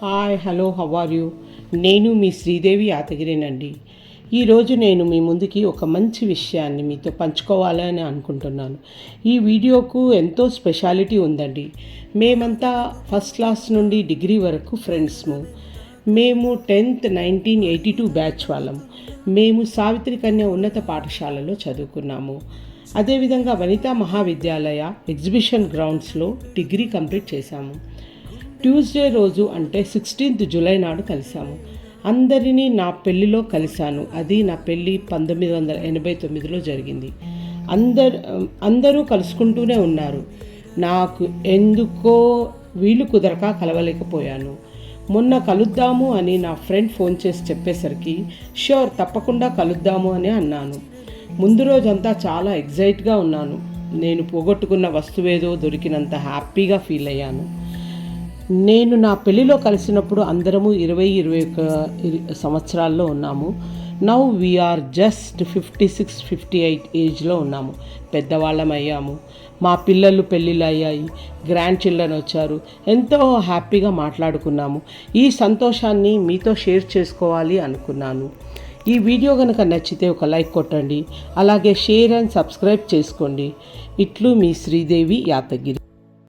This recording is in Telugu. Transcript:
Hi hello how are you. నేను మీ శ్రీదేవి యాదగిరినండి. ఈరోజు నేను మీ ముందుకి ఒక మంచి విషయాన్ని మీతో పంచుకోవాలని అనుకుంటున్నాను. ఈ వీడియోకు ఎంతో స్పెషాలిటీ ఉందండి. మేమంతా ఫస్ట్ క్లాస్ నుండి డిగ్రీ వరకు ఫ్రెండ్స్ము. మేము 10th 1982 బ్యాచ్ వాళ్ళము. మేము సావిత్రి కన్య ఉన్నత పాఠశాలలో చదువుకున్నాము. అదేవిధంగా వనితా మహావిద్యాలయ ఎగ్జిబిషన్ గ్రౌండ్స్లో డిగ్రీ కంప్లీట్ చేశాము. ట్యూస్డే రోజు అంటే 16th జూలై నాడు కలిశాము. అందరినీ నా పెళ్ళిలో కలిశాను. అది నా పెళ్ళి 1989లో జరిగింది. అందరూ కలుసుకుంటూనే ఉన్నారు. నాకు ఎందుకో వీలు కుదరక కలవలేకపోయాను. మొన్న కలుద్దాము అని నా ఫ్రెండ్ ఫోన్ చేసి చెప్పేసరికి ష్యూర్ తప్పకుండా కలుద్దాము అని అన్నాను. ముందు రోజంతా చాలా ఎగ్జైట్గా ఉన్నాను. నేను పోగొట్టుకున్న వస్తువేదో దొరికినంత హ్యాపీగా ఫీల్ అయ్యాను. నేను నా పెళ్ళిలో కలిసినప్పుడు అందరము 20-21 సంవత్సరాల్లో ఉన్నాము. నౌ వీఆర్ జస్ట్ 56-58 ఏజ్లో ఉన్నాము. పెద్దవాళ్ళం అయ్యాము. మా పిల్లలు పెళ్ళిళ్ళు అయ్యాయి. గ్రాండ్ చిల్డ్రన్ వచ్చారు. ఎంతో హ్యాపీగా మాట్లాడుకున్నాము. ఈ సంతోషాన్ని మీతో షేర్ చేసుకోవాలి అనుకున్నాను. ఈ వీడియో కనుక నచ్చితే ఒక లైక్ కొట్టండి. అలాగే షేర్ అండ్ సబ్స్క్రైబ్ చేసుకోండి. ఇట్లు మీ శ్రీదేవి యాదగిరి.